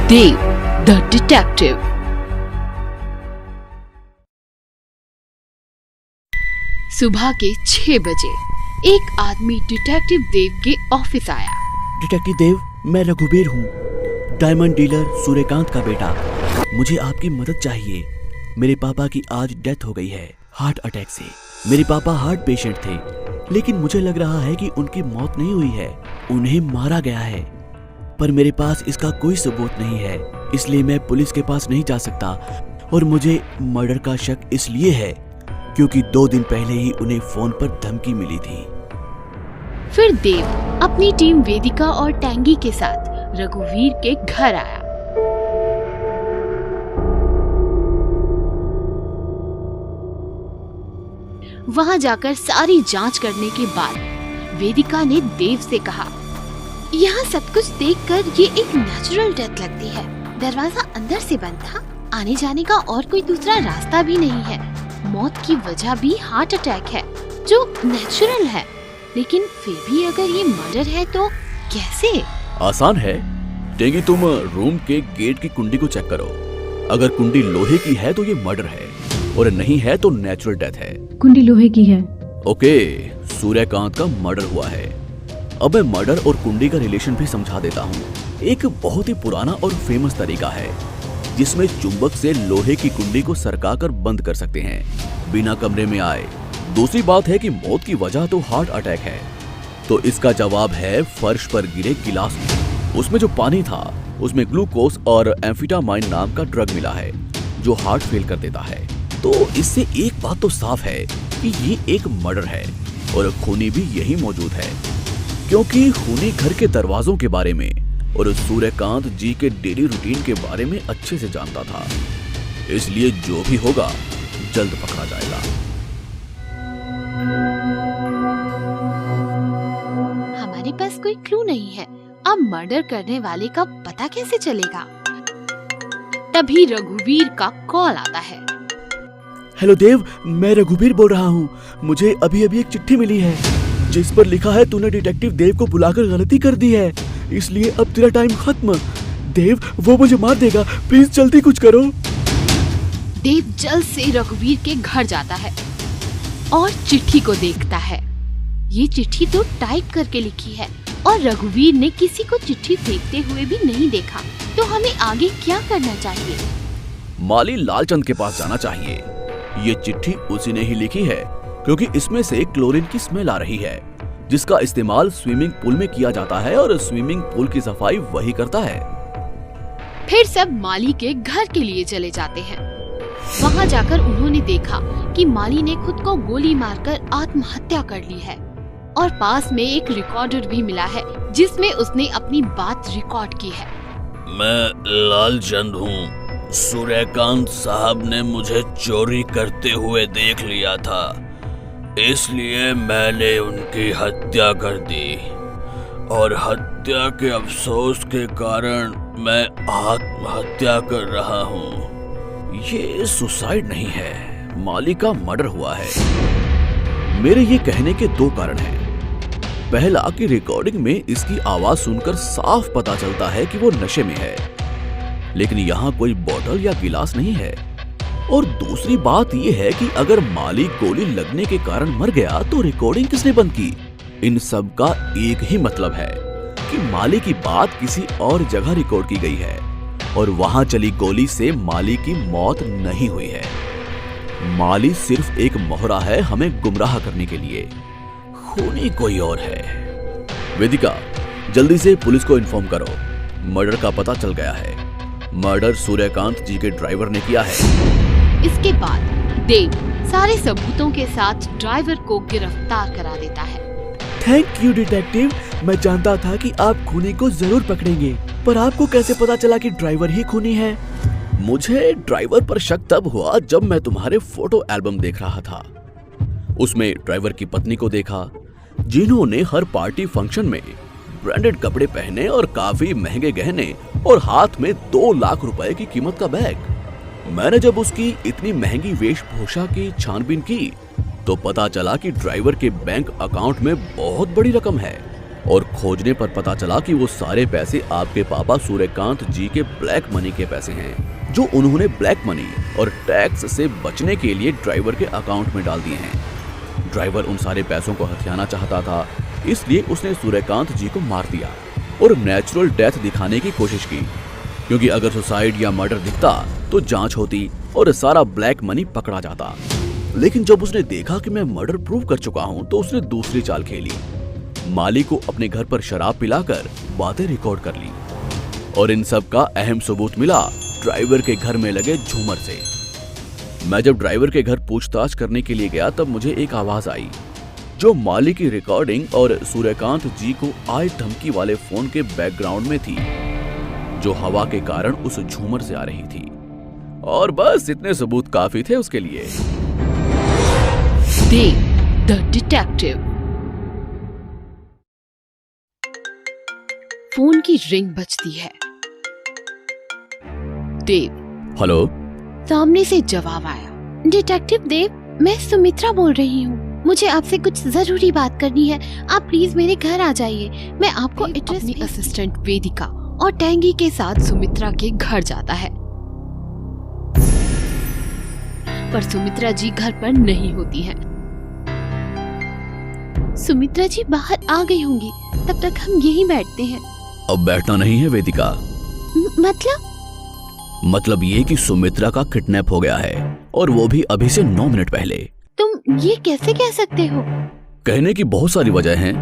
Dev the detective. सुबह के 6 बजे एक आदमी डिटेक्टिव देव के ऑफिस आया। डिटेक्टिव देव, मैं रघुवीर हूँ, डायमंड डीलर सूर्यकांत का बेटा। मुझे आपकी मदद चाहिए। मेरे पापा की आज डेथ हो गई है हार्ट अटैक से। मेरे पापा हार्ट पेशेंट थे, लेकिन मुझे लग रहा है कि उनकी मौत नहीं हुई है, उन्हें मारा गया है। पर मेरे पास इसका कोई सबूत नहीं है, इसलिए मैं पुलिस के पास नहीं जा सकता। और मुझे मर्डर का शक इसलिए है क्योंकि 2 दिन पहले ही उन्हें फोन पर धमकी मिली थी। फिर देव अपनी टीम वेदिका और टैंगी के साथ रघुवीर के घर आया। वहां जाकर सारी जांच करने के बाद वेदिका ने देव से कहा, यहाँ सब कुछ देखकर ये एक नेचुरल डेथ लगती है। दरवाजा अंदर से बंद था, आने जाने का और कोई दूसरा रास्ता भी नहीं है। मौत की वजह भी हार्ट अटैक है, जो नेचुरल है। लेकिन फिर भी अगर ये मर्डर है तो कैसे? आसान है। टेंगी, तुम रूम के गेट की कुंडी को चेक करो। अगर कुंडी लोहे की है तो ये मर्डर है, और नहीं है तो नेचुरल डेथ है। कुंडी लोहे की है। ओके, सूर्यकांत का मर्डर हुआ है। अब मैं मर्डर और कुंडी का रिलेशन भी समझा देता हूँ। एक बहुत ही पुराना और फेमस तरीका है जिसमें चुंबक से लोहे की कुंडी को सरकाकर बंद कर सकते हैं बिना कमरे में आए। दूसरी बात है कि मौत की वजह तो हार्ट अटैक है, तो इसका जवाब है फर्श पर गिरे गिलास में। उसमें जो पानी था उसमें ग्लूकोज और एम्फेटामाइन नाम का ड्रग मिला है जो हार्ट फेल कर देता है। तो इससे एक बात तो साफ है कि ये एक मर्डर है, और खूनी भी यही मौजूद है, क्योंकि खूनी घर के दरवाजों के बारे में और सूर्यकांत जी के डेली रूटीन के बारे में अच्छे से जानता था। इसलिए जो भी होगा जल्द पकड़ा जाएगा। हमारे पास कोई क्लू नहीं है, अब मर्डर करने वाले का पता कैसे चलेगा? तभी रघुवीर का कॉल आता है। हेलो देव, मैं रघुवीर बोल रहा हूँ। मुझे अभी अभी एक चिट्ठी मिली है जिस पर लिखा है तूने डिटेक्टिव देव को बुलाकर गलती कर दी है, इसलिए अब तेरा टाइम खत्म। देव, वो मुझे मार देगा, प्लीज जल्दी कुछ करो। देव जल्द से रघुवीर के घर जाता है और चिट्ठी को देखता है। ये चिट्ठी तो टाइप करके लिखी है और रघुवीर ने किसी को चिट्ठी फेंकते हुए भी नहीं देखा। तो हमें आगे क्या करना चाहिए? माली लालचंद के पास जाना चाहिए। ये चिट्ठी उसी ने ही लिखी है, क्योंकि इसमें से क्लोरीन की स्मेल आ रही है, जिसका इस्तेमाल स्विमिंग पूल में किया जाता है, और स्विमिंग पूल की सफाई वही करता है। फिर सब माली के घर के लिए चले जाते हैं। वहां जाकर उन्होंने देखा कि माली ने खुद को गोली मारकर आत्महत्या कर ली है, और पास में एक रिकॉर्डर भी मिला है जिसमें उसने अपनी बात रिकॉर्ड की है। मैं लालचंद हूँ। सूर्यकांत साहब ने मुझे चोरी करते हुए देख लिया था, इसलिए मैंने उनकी हत्या कर दी, और हत्या के अफसोस के कारण मैं आत्महत्या कर रहा हूँ। ये सुसाइड नहीं है, माली का मर्डर हुआ है। मेरे ये कहने के 2 कारण हैं। पहला कि रिकॉर्डिंग में इसकी आवाज सुनकर साफ पता चलता है कि वो नशे में है, लेकिन यहाँ कोई बोतल या गिलास नहीं है। और दूसरी बात यह है कि अगर माली गोली लगने के कारण मर गया तो रिकॉर्डिंग किसने बंद की? इन सब का एक ही मतलब है कि माली की बात किसी और जगह रिकॉर्ड की गई है, और वहां चली गोली से माली की मौत नहीं हुई है। माली सिर्फ एक मोहरा है हमें गुमराह करने के लिए। खूनी कोई और है। वेदिका, जल्दी से पुलिस को इन्फॉर्म करो। मर्डर का पता चल गया है। मर्डर सूर्यकांत जी के ड्राइवर ने किया है। इसके बाद देव सारे सबूतों के साथ ड्राइवर को गिरफ्तार करा देता है। थैंक यू डिटेक्टिव, मैं जानता था कि आप खूनी को जरूर पकड़ेंगे, पर आपको कैसे पता चला कि ड्राइवर ही खूनी है? मुझे ड्राइवर पर शक तब हुआ जब मैं तुम्हारे फोटो एल्बम देख रहा था। उसमें ड्राइवर की पत्नी को देखा, जिन्होंने हर पार्टी फंक्शन में ब्रांडेड कपड़े पहने और काफी महंगे गहने और हाथ में 2 लाख रुपए की कीमत का बैग। मैंने जब उसकी इतनी महंगी वेशभूषा की छानबीन की तो पता चला कि ड्राइवर के बैंक अकाउंट में बहुत बड़ी रकम है। और खोजने पर पता चला कि वो सारे पैसे आपके पापा सूर्यकांत जी के ब्लैक मनी के पैसे हैं, जो उन्होंने ब्लैक मनी और टैक्स से बचने के लिए ड्राइवर के अकाउंट में डाल दिए हैं। ड्राइवर उन सारे पैसों को हथियाना चाहता था, इसलिए उसने सूर्यकांत जी को मार दिया और नेचुरल डेथ दिखाने की कोशिश की, क्योंकि अगर सुसाइड या मर्डर दिखता तो जांच होती और सारा ब्लैक मनी पकड़ा जाता। लेकिन जब उसने देखा कि मैं मर्डर प्रूव कर चुका हूं, तो उसने दूसरी चाल खेली। माली को अपने घर पर शराब पिलाकर बातें रिकॉर्ड कर ली और इन सब का अहम सबूत मिला ड्राइवर के घर में लगे झूमर से। मैं जब ड्राइवर के घर पूछताछ करने के लिए गया, तब मुझे एक आवाज आई जो माली की रिकॉर्डिंग और सूर्यकांत जी को आए धमकी वाले फोन के बैकग्राउंड में थी, जो हवा के कारण उस झूमर से आ रही थी। और बस इतने सबूत काफी थे उसके लिए। देव द डिटेक्टिव। फोन की रिंग बजती है। देव। हेलो। सामने से जवाब आया। डिटेक्टिव देव, मैं सुमित्रा बोल रही हूँ। मुझे आपसे कुछ जरूरी बात करनी है। आप प्लीज मेरे घर आ जाइए। मैं आपको एड्रेस। अपनी असिस्टेंट वेदिका और टैंगी के साथ सुमित्रा के घर जाता है, पर सुमित्रा जी घर पर नहीं होती हैं। सुमित्रा जी बाहर आ गई होंगी, तब तक हम यहीं बैठते हैं। अब बैठना नहीं है वेदिका। मतलब ये कि सुमित्रा का किडनैप हो गया है, और वो भी अभी से 9 मिनट पहले। तुम ये कैसे कह सकते हो? कहने की बहुत सारी वजह हैं।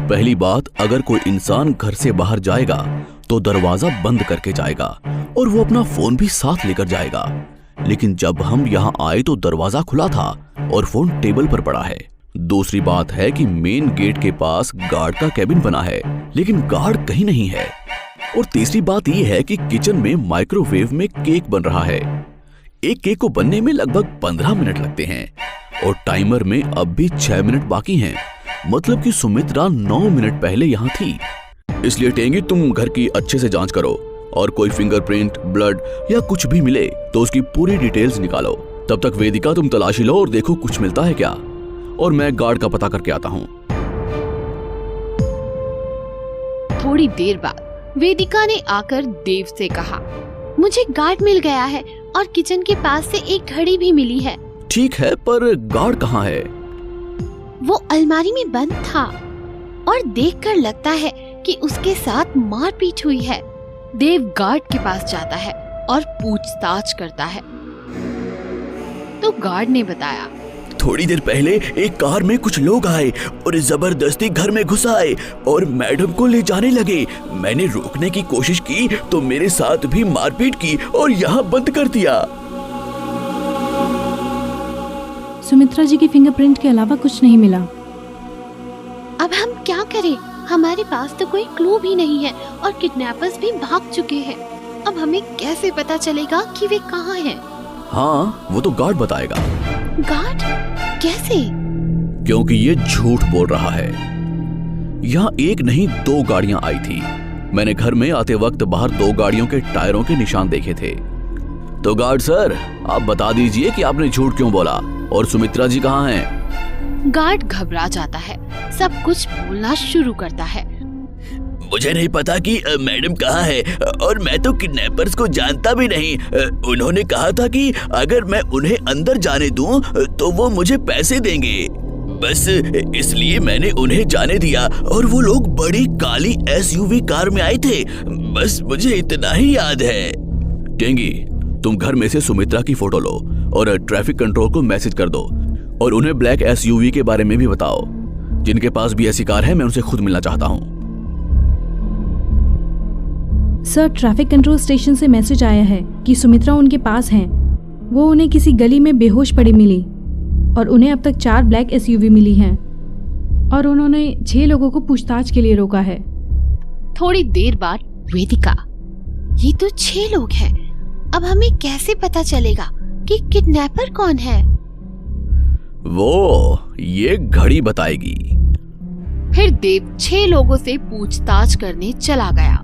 पहली बात, अगर कोई इंसान घर से बाहर जाएगा तो दरवाजा बंद करके जाएगा और वो अपना फोन भी साथ लेकर जाएगा। लेकिन जब हम यहाँ आए तो दरवाजा खुला था और फोन टेबल पर पड़ा है। दूसरी बात है कि मेन गेट के पास गार्ड का कैबिन बना है, लेकिन गार्ड कहीं नहीं है। और तीसरी बात यह है कि किचन में माइक्रोवेव में केक बन रहा है। एक केक को बनने में लगभग 15 मिनट लगते हैं और टाइमर में अब भी 6 मिनट बाकी हैं। मतलब कि सुमित्रा 9 मिनट पहले यहाँ थी। इसलिए टेंगी, तुम घर की अच्छे से जांच करो और कोई फिंगरप्रिंट, ब्लड या कुछ भी मिले तो उसकी पूरी डिटेल्स निकालो। तब तक वेदिका तुम तलाशी लो और देखो कुछ मिलता है क्या, और मैं गार्ड का पता करके आता हूँ। थोड़ी देर बाद वेदिका ने आकर देव से कहा, मुझे गार्ड मिल गया है और किचन के पास से एक घड़ी भी मिली है। ठीक है, पर गार्ड कहाँ है? वो अलमारी में बंद था और देखकर लगता है कि उसके साथ मारपीट हुई है। देव गार्ड के पास जाता है और पूछताछ करता है, तो गार्ड ने बताया, थोड़ी देर पहले एक कार में कुछ लोग आए और जबरदस्ती घर में घुस आए और मैडम को ले जाने लगे। मैंने रोकने की कोशिश की तो मेरे साथ भी मारपीट की और यहाँ बंद कर दिया। सुमित्रा जी की फिंगरप्रिंट के अलावा कुछ नहीं मिला। अब हम क्या करें? हमारे पास तो कोई क्लू भी नहीं है और किडनैपर्स भी भाग चुके हैं। अब हमें कैसे पता चलेगा कि वे कहाँ हैं? हाँ, वो तो गार्ड बताएगा। गार्ड? कैसे? क्योंकि ये झूठ बोल रहा है। यहाँ एक नहीं 2 गाड़ियां आई थी। मैंने घर में आते वक्त बाहर 2 गाड़ियों के टायरों के निशान देखे थे। तो गार्ड सर, आप बता दीजिए कि आपने झूठ क्यों बोला और सुमित्रा जी कहाँ हैं? गार्ड घबरा जाता है, सब कुछ बोलना शुरू करता है। मुझे नहीं पता कि मैडम कहाँ है और मैं तो किडनैपर्स को जानता भी नहीं। उन्होंने कहा था कि अगर मैं उन्हें अंदर जाने दूं तो वो मुझे पैसे देंगे। बस इसलिए मैंने उन्हें जाने दिया और वो लोग बड़ी काली SUV कार में आए थे। बस मुझे इतना ही याद है। टेंगी, तुम घर में से सुमित्रा की फोटो लो और ट्रैफिक कंट्रोल को मैसेज कर दो और उन्हें ब्लैक SUV के बारे में भी बताओ। जिनके पास भी ऐसी कार है, मैं उनसे खुद मिलना चाहता हूँ। सर, ट्रैफिक कंट्रोल स्टेशन से मैसेज आया है कि सुमित्रा उनके पास हैं। वो उन्हें किसी गली में बेहोश पड़ी मिली और उन्हें अब तक 4 ब्लैक SUV मिली हैं और उन्होंने 6 लोगों को पूछताछ के लिए रोका है। थोड़ी देर बाद वेदिका, ये तो 6 लोग हैं। अब हमें कैसे पता चलेगा कि किडनैपर कौन है? वो ये घड़ी बताएगी। फिर देव 6 लोगों से पूछताछ करने चला गया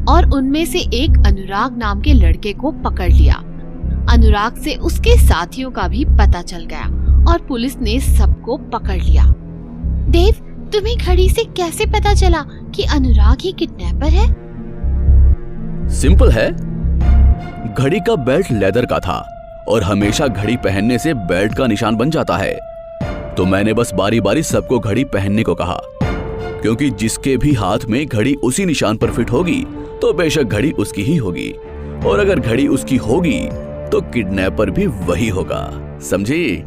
और उनमें से एक अनुराग नाम के लड़के को पकड़ लिया। अनुराग से उसके साथियों का भी पता चल गया और पुलिस ने सबको पकड़ लिया। देव, तुम्हें घड़ी से कैसे पता चला कि अनुराग ही किडनैपर है? सिंपल है, घड़ी का बेल्ट लेदर का था और हमेशा घड़ी पहनने से बेल्ट का निशान बन जाता है। तो मैंने बस बारी बारी सबको घड़ी पहनने को कहा, क्योंकि जिसके भी हाथ में घड़ी उसी निशान पर फिट होगी तो बेशक घड़ी उसकी ही होगी, और अगर घड़ी उसकी होगी तो किडनैपर भी वही होगा। समझी?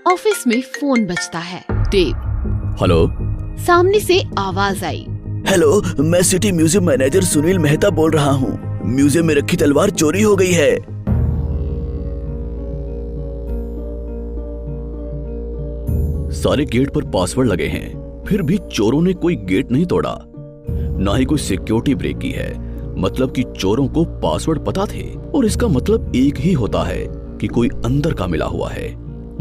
ऑफिस में फोन बजता है। देव। हेलो। सामने से आवाज आई। हेलो, मैं city museum manager Sunil Mehta बोल रहा हूँ। म्यूजियम में रखी तलवार चोरी हो गई है। सारे गेट पर पासवर्ड लगे हैं, फिर भी चोरों ने कोई गेट नहीं तोड़ा, ना ही कोई सिक्योरिटी ब्रेक की है। मतलब कि चोरों को पासवर्ड पता थे, और इसका मतलब एक ही होता है कि कोई अंदर का मिला हुआ है।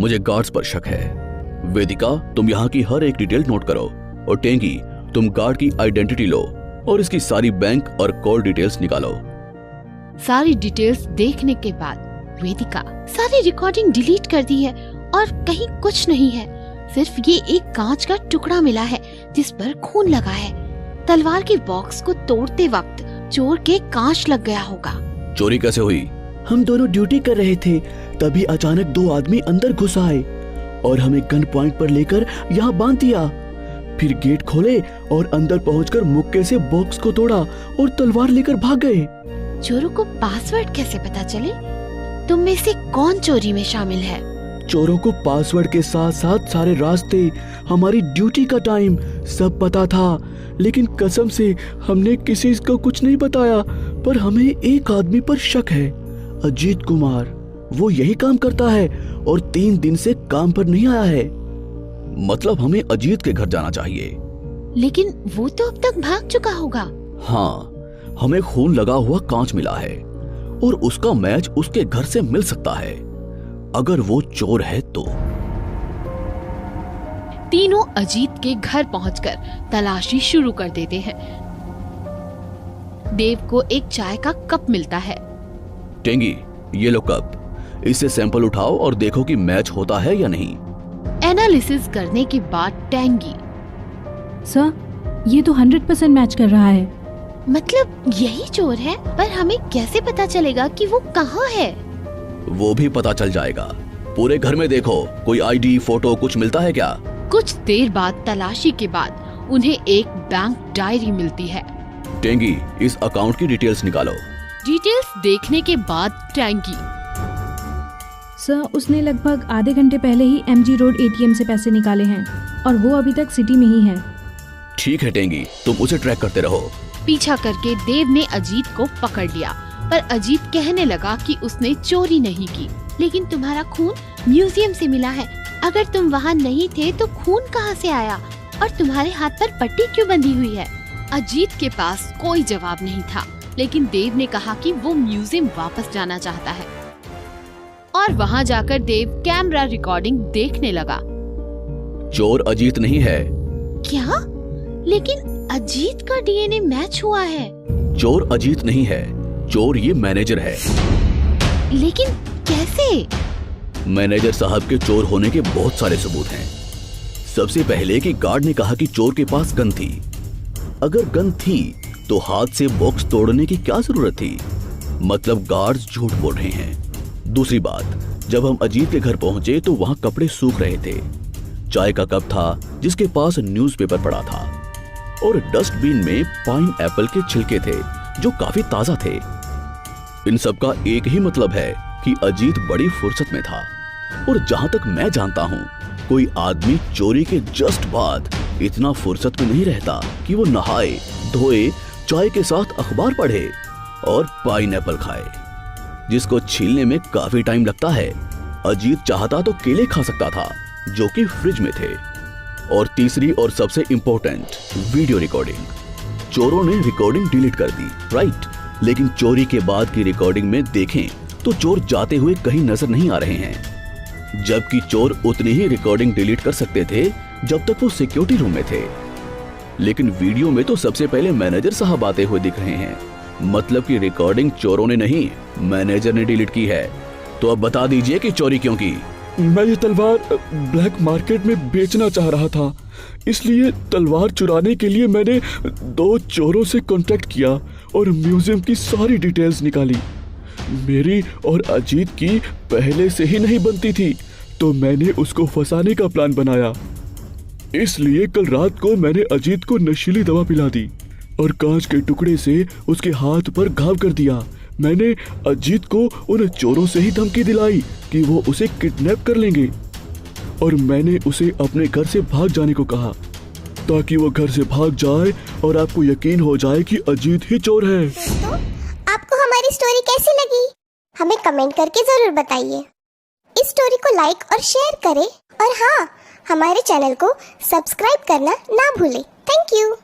मुझे गार्ड्स पर शक है। वेदिका, तुम यहाँ की हर एक डिटेल नोट करो, और टेंगी, तुम गार्ड की आइडेंटिटी लो और इसकी सारी बैंक और कॉल डिटेल्स निकालो। सारी डिटेल्स देखने के बाद वेदिका सारी रिकॉर्डिंग डिलीट कर दी है और कहीं कुछ नहीं है। सिर्फ ये एक कांच का टुकड़ा मिला है जिस पर खून लगा है। तलवार के बॉक्स को तोड़ते वक्त चोर के कांच लग गया होगा। चोरी कैसे हुई? हम दोनों ड्यूटी कर रहे थे, तभी अचानक दो आदमी अंदर घुस आए और हमें गन पॉइंट पर लेकर यहाँ बांध दिया। फिर गेट खोले और अंदर पहुंचकर मुक्के से बॉक्स को तोड़ा और तलवार लेकर भाग गए। चोरों को पासवर्ड कैसे पता चले? तुम में से कौन चोरी में शामिल है? चोरों को पासवर्ड के साथ साथ सारे रास्ते, हमारी ड्यूटी का टाइम सब पता था, लेकिन कसम से हमने किसी को कुछ नहीं बताया। पर हमें एक आदमी पर शक है, अजीत कुमार। वो यही काम करता है और 3 दिन से काम पर नहीं आया है। मतलब हमें अजीत के घर जाना चाहिए। लेकिन वो तो अब तक भाग चुका होगा। हाँ, हमें खून लगा हुआ कांच मिला है और उसका मैच उसके घर से मिल सकता है, अगर वो चोर है तो। तीनों अजीत के घर पहुंचकर तलाशी शुरू कर देते हैं। देव को एक चाय का कप मिलता है। टेंगी, ये लो कप, इससे सैंपल उठाओ और देखो कि मैच होता है या नहीं। एनालिसिस करने के बाद टेंगी, सर, ये तो 100% मैच कर रहा है। मतलब यही चोर है, पर हमें कैसे पता चलेगा कि वो कहाँ है? वो भी पता चल जाएगा। पूरे घर में देखो, कोई आईडी, फोटो कुछ मिलता है क्या? कुछ देर बाद तलाशी के बाद उन्हें एक बैंक डायरी मिलती है। टेंगी, इस अकाउंट की डिटेल्स निकालो। डिटेल्स देखने के बाद टेंगी, सर, उसने लगभग आधे घंटे पहले ही MG रोड ATM से पैसे निकाले हैं और वो अभी तक सिटी में ही है। ठीक है टेंगी, तुम उसे ट्रैक करते रहो। पीछा करके देव ने अजीत को पकड़ लिया, पर अजीत कहने लगा कि उसने चोरी नहीं की, लेकिन तुम्हारा खून म्यूजियम से मिला है। अगर तुम वहाँ नहीं थे तो खून कहाँ से आया, और तुम्हारे हाथ पर पट्टी क्यों बंधी हुई है? अजीत के पास कोई जवाब नहीं था, लेकिन देव ने कहा कि वो म्यूजियम वापस जाना चाहता है, और वहाँ जाकर देव कैमरा रिकॉर्डिंग देखने लगा। चोर अजीत नहीं है। क्या? लेकिन अजीत का DNA मैच हुआ है। चोर अजीत नहीं है, चोर ये मैनेजर है। लेकिन कैसे? मैनेजर साहब के चोर होने के बहुत सारे सबूत हैं। सबसे पहले कि गार्ड ने कहा कि चोर के पास गन थी। अगर गन थी तो हाथ से बॉक्स तोड़ने की क्या जरूरत थी? मतलब गार्ड्स झूठ बोल रहे हैं। दूसरी बात, जब हम अजीत के घर पहुंचे तो वहां कपड़े सूख रहे थे, चाय का कप था जिसके पास न्यूज़पेपर पड़ा था, और डस्टबिन में पाइन एप्पल के छिलके थे जो काफी ताजा थे। इन सब का एक ही मतलब है कि अजीत बड़ी फुर्सत में था, और जहां तक मैं जानता हूं, कोई आदमी चोरी के जस्ट बाद इतना फुर्सत में नहीं रहता कि वो नहाए धोए, चाय के साथ अखबार पढ़े और पाइनएप्पल खाए, जिसको छीलने में काफी टाइम लगता है। अजीत चाहता तो केले खा सकता था जो कि फ्रिज में थे। और तीसरी और सबसे इंपॉर्टेंट, वीडियो रिकॉर्डिंग। चोरों ने रिकॉर्डिंग डिलीट कर दी, राइट, लेकिन चोरी के बाद की रिकॉर्डिंग में देखें तो चोर जाते हुए कहीं नजर नहीं आ रहे हैं, जबकि चोर उतनी ही रिकॉर्डिंग डिलीट कर सकते थे जब तक वो सिक्योरिटी रूम में थे। लेकिन वीडियो में तो सबसे पहले मैनेजर साहब आते हुए दिख रहे हैं, मतलब कि रिकॉर्डिंग चोरों ने नहीं, मैनेजर ने डिलीट की है। तो अब बता दीजिए कि चोरी क्यों की? मैं ये तलवार ब्लैक मार्केट में बेचना चाह रहा था, इसलिए तलवार चुराने के लिए मैंने 2 चोरों से कांटेक्ट किया और म्यूजियम की सारी डिटेल्स निकाली। मेरी और अजीत की पहले से ही नहीं बनती थी, तो मैंने उसको फंसाने का प्लान बनाया। इसलिए कल रात को मैंने अजीत को नशीली दवा पिला दी और कांच के टुकड़े से उसके हाथ पर घाव कर दिया। मैंने अजीत को उन चोरों से ही धमकी दिलाई कि वो उसे किडनैप कर लेंगे और मैंने उसे अपने घर से भाग जाने को कहा ताकि वो घर से भाग जाए और आपको यकीन हो जाए कि अजीत ही चोर है। दोस्तों, आपको हमारी स्टोरी कैसी लगी? हमें कमेंट करके जरूर बताइए। इस स्टोरी को लाइक और शेयर करें और हाँ, हमारे चैनल को सब्सक्राइब करना ना भूलें। Thank you.